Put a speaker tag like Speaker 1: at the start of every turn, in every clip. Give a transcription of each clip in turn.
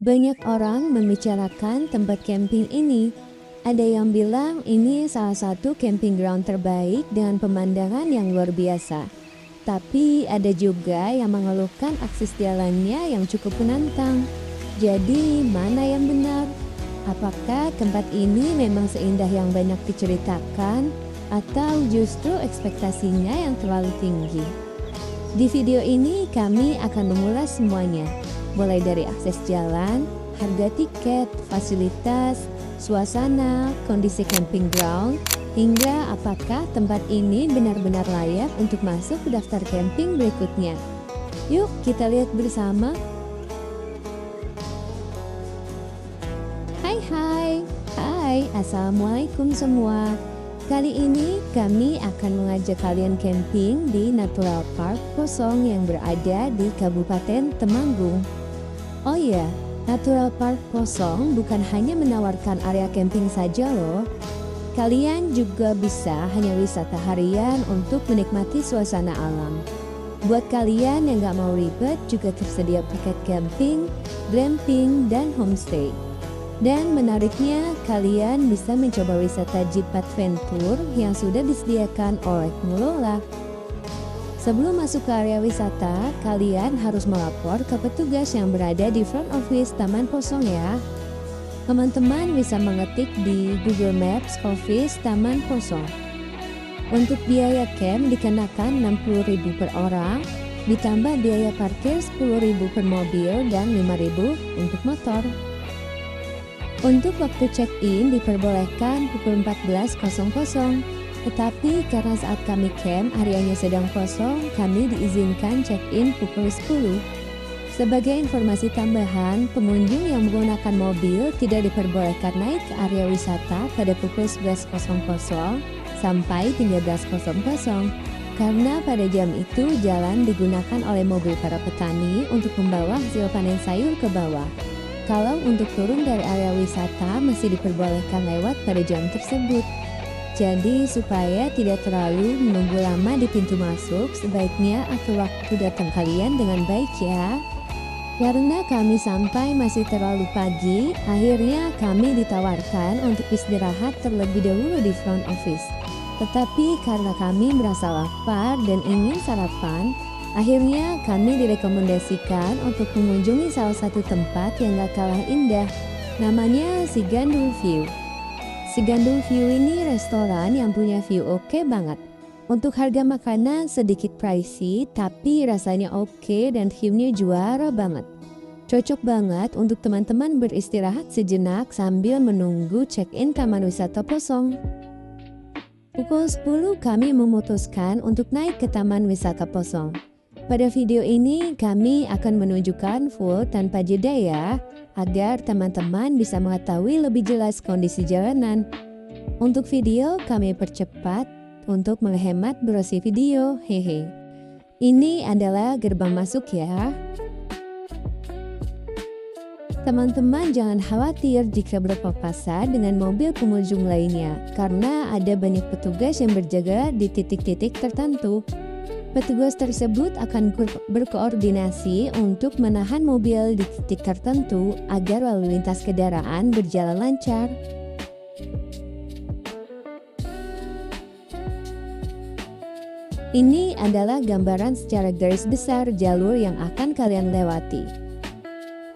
Speaker 1: Banyak orang membicarakan tempat camping ini. Ada yang bilang ini salah satu camping ground terbaik dengan pemandangan yang luar biasa. Tapi ada juga yang mengeluhkan akses jalannya yang cukup menantang. Jadi mana yang benar? Apakah tempat ini memang seindah yang banyak diceritakan atau justru ekspektasinya yang terlalu tinggi? Di video ini kami akan mengulas semuanya, mulai dari akses jalan, harga tiket, fasilitas, suasana, kondisi camping ground, hingga apakah tempat ini benar-benar layak untuk masuk ke daftar camping berikutnya. Yuk kita lihat bersama. Hai, assalamualaikum semua. Kali ini kami akan mengajak kalian camping di Natural Park Posong yang berada di Kabupaten Temanggung. Oh iya, Natural Park Posong bukan hanya menawarkan area camping saja loh. Kalian juga bisa hanya wisata harian untuk menikmati suasana alam. Buat kalian yang gak mau ribet juga tersedia paket camping, glamping, dan homestay. Dan menariknya, kalian bisa mencoba wisata Jeep Adventure yang sudah disediakan oleh pengelola. Sebelum masuk ke area wisata, kalian harus melapor ke petugas yang berada di front office Taman Posong ya. Teman-teman bisa mengetik di Google Maps Office Taman Posong. Untuk biaya camp dikenakan 60.000 per orang, ditambah biaya parkir 10.000 per mobil dan 5.000 untuk motor. Untuk waktu check-in diperbolehkan pukul 14.00, tetapi karena saat kami camp areanya sedang kosong, kami diizinkan check-in pukul 10. Sebagai informasi tambahan, pengunjung yang menggunakan mobil tidak diperbolehkan naik ke area wisata pada pukul 11.00 sampai 13.00, karena pada jam itu jalan digunakan oleh mobil para petani untuk membawa hasil panen sayur ke bawah. Kalau untuk turun dari area wisata masih diperbolehkan lewat pada jam tersebut. Jadi supaya tidak terlalu menunggu lama di pintu masuk, sebaiknya atur waktu datang kalian dengan baik ya. Karena kami sampai masih terlalu pagi, akhirnya kami ditawarkan untuk istirahat terlebih dahulu di front office. Tetapi karena kami merasa lapar dan ingin sarapan, akhirnya kami direkomendasikan untuk mengunjungi salah satu tempat yang gak kalah indah, namanya Sigandul View. Sigandul View ini restoran yang punya view oke banget. Untuk harga makanan sedikit pricey, tapi rasanya oke dan view-nya juara banget. Cocok banget untuk teman-teman beristirahat sejenak sambil menunggu check-in Taman Wisata Posong. Pukul 10 kami memutuskan untuk naik ke Taman Wisata Posong. Pada video ini kami akan menunjukkan full tanpa jeda ya, agar teman-teman bisa mengetahui lebih jelas kondisi jalanan. Untuk video kami percepat untuk menghemat durasi video, hehe. Ini adalah gerbang masuk ya. Teman-teman jangan khawatir jika berpapasan dengan mobil pengunjung lainnya, karena ada banyak petugas yang berjaga di titik-titik tertentu. Petugas tersebut akan berkoordinasi untuk menahan mobil di titik tertentu agar lalu lintas kendaraan berjalan lancar. Ini adalah gambaran secara garis besar jalur yang akan kalian lewati.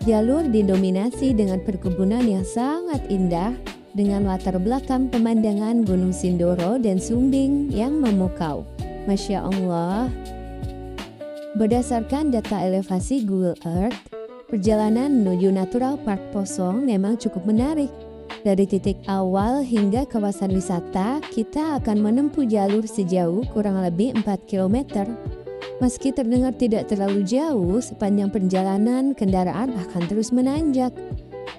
Speaker 1: Jalur didominasi dengan perkebunan yang sangat indah dengan latar belakang pemandangan Gunung Sindoro dan Sumbing yang memukau. Masya Allah. Berdasarkan data elevasi Google Earth, perjalanan menuju Natural Park Posong memang cukup menarik. Dari titik awal hingga kawasan wisata, kita akan menempuh jalur sejauh kurang lebih 4 km. Meski terdengar tidak terlalu jauh, sepanjang perjalanan kendaraan akan terus menanjak.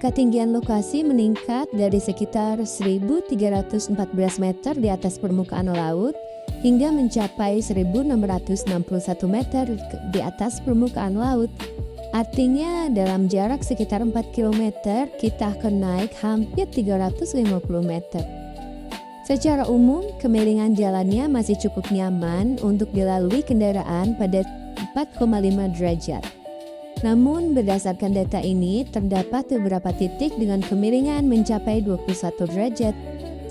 Speaker 1: Ketinggian lokasi meningkat dari sekitar 1.314 meter di atas permukaan laut hingga mencapai 1.661 meter di atas permukaan laut. Artinya dalam jarak sekitar 4 km kita akan naik hampir 350 meter. Secara umum, kemiringan jalannya masih cukup nyaman untuk dilalui kendaraan pada 4,5 derajat. Namun berdasarkan data ini terdapat beberapa titik dengan kemiringan mencapai 21 derajat,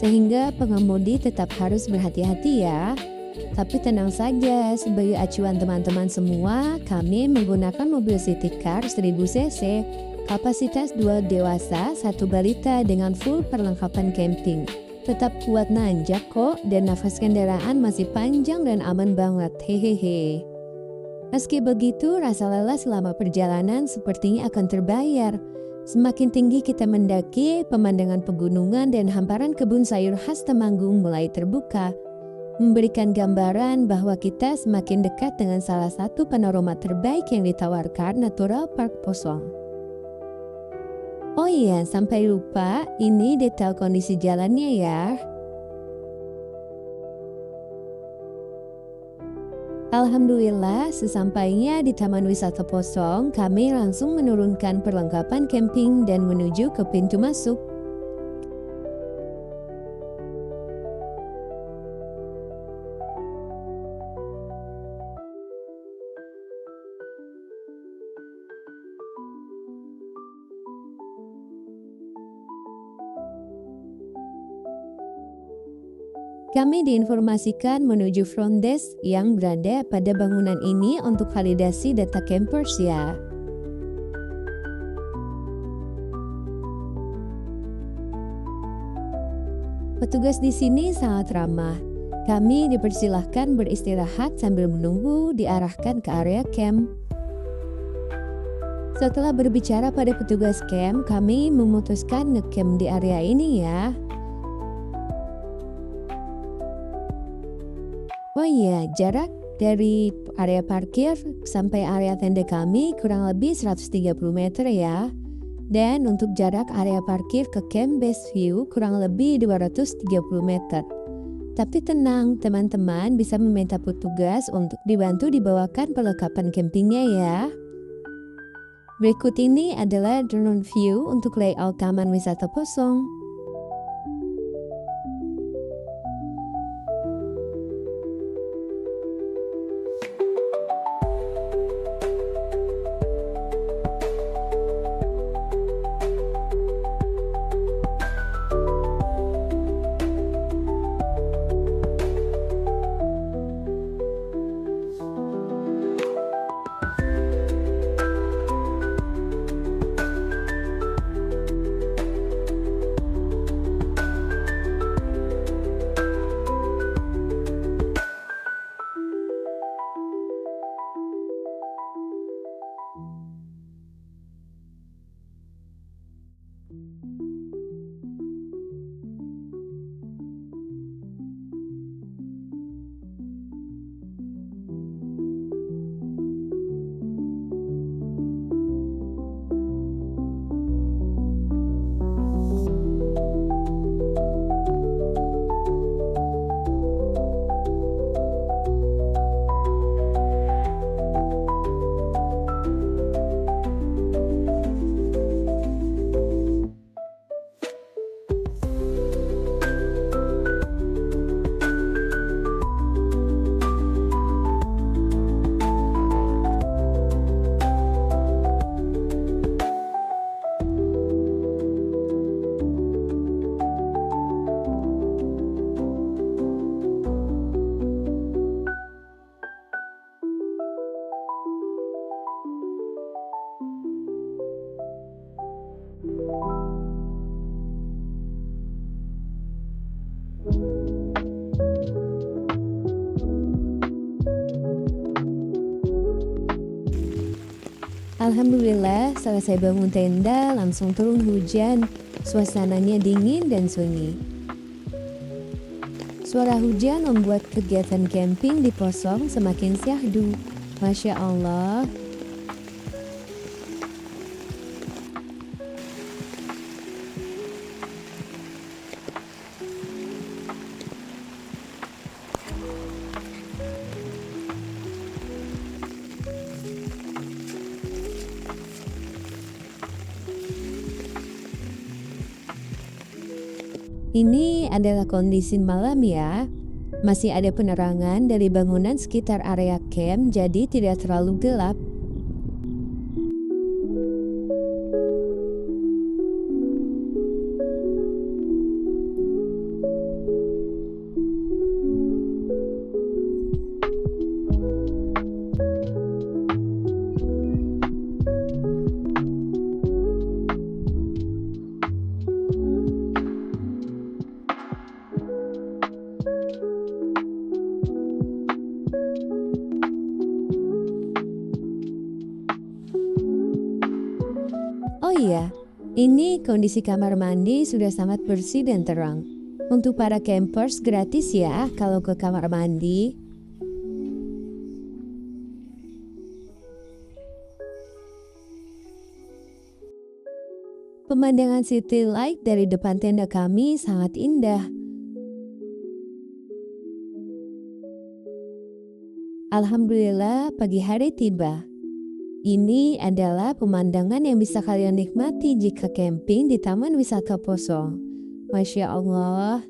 Speaker 1: sehingga pengemudi tetap harus berhati-hati ya. Tapi tenang saja, sebagai acuan teman-teman semua, kami menggunakan mobil city car 1000 cc, kapasitas 2 dewasa, 1 balita dengan full perlengkapan camping. Tetap kuat nanjak kok, dan nafas kendaraan masih panjang dan aman banget, hehehe. Meski begitu, rasa lelah selama perjalanan sepertinya akan terbayar. Semakin tinggi kita mendaki, pemandangan pegunungan dan hamparan kebun sayur khas Temanggung mulai terbuka, memberikan gambaran bahwa kita semakin dekat dengan salah satu panorama terbaik yang ditawarkan Natural Park Posong. Oh iya, sampai lupa, ini detail kondisi jalannya ya. Alhamdulillah, sesampainya di Taman Wisata Posong, kami langsung menurunkan perlengkapan camping dan menuju ke pintu masuk. Kami diinformasikan menuju front desk yang berada pada bangunan ini untuk validasi data campers ya. Petugas di sini sangat ramah. Kami dipersilahkan beristirahat sambil menunggu diarahkan ke area camp. Setelah berbicara pada petugas camp, kami memutuskan nge-camp di area ini ya. Oh iya, jarak dari area parkir sampai area tenda kami kurang lebih 130 meter ya. Dan untuk jarak area parkir ke camp Best View kurang lebih 230 meter. Tapi tenang, teman-teman bisa meminta petugas untuk dibantu dibawakan perlengkapan campingnya ya. Berikut ini adalah drone view untuk layout Taman Wisata Posong. Alhamdulillah, selesai bangun tenda langsung turun hujan. Suasananya dingin dan sunyi. Suara hujan membuat kegiatan camping di Posong semakin syahdu. Masya Allah. Ini adalah kondisi malam ya. Masih ada penerangan dari bangunan sekitar area camp, jadi tidak terlalu gelap. Ini kondisi kamar mandi sudah sangat bersih dan terang. Untuk para campers gratis ya kalau ke kamar mandi. Pemandangan city light dari depan tenda kami sangat indah. Alhamdulillah pagi hari tiba. Ini adalah pemandangan yang bisa kalian nikmati jika camping di Taman Wisata Poso. Masya Allah.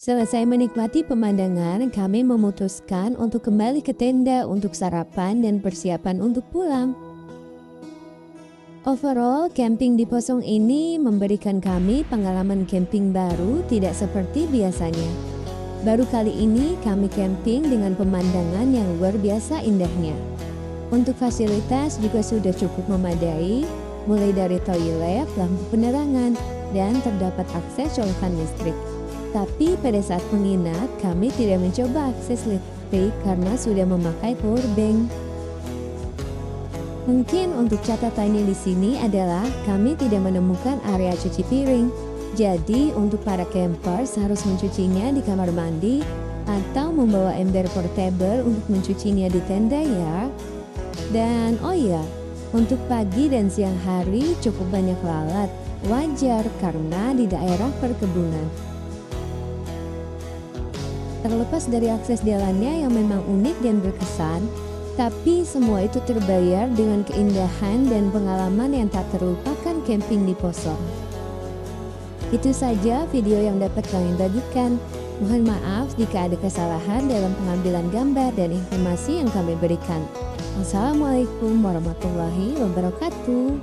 Speaker 1: Selesai menikmati pemandangan, kami memutuskan untuk kembali ke tenda untuk sarapan dan persiapan untuk pulang. Overall, camping di Posong ini memberikan kami pengalaman camping baru tidak seperti biasanya. Baru kali ini kami camping dengan pemandangan yang luar biasa indahnya. Untuk fasilitas juga sudah cukup memadai, mulai dari toilet, lampu penerangan, dan terdapat akses colokan listrik. Tapi pada saat menginap, kami tidak mencoba akses listrik karena sudah memakai power bank. Mungkin untuk catatannya di sini adalah kami tidak menemukan area cuci piring. Jadi untuk para campers harus mencucinya di kamar mandi atau membawa ember portable untuk mencucinya di tenda ya. Dan oh iya, untuk pagi dan siang hari cukup banyak lalat. Wajar karena di daerah perkebunan. Terlepas dari akses jalannya yang memang unik dan berkesan, tapi semua itu terbayar dengan keindahan dan pengalaman yang tak terlupakan camping di Posong. Itu saja video yang dapat kami bagikan. Mohon maaf jika ada kesalahan dalam pengambilan gambar dan informasi yang kami berikan. Wassalamualaikum warahmatullahi wabarakatuh.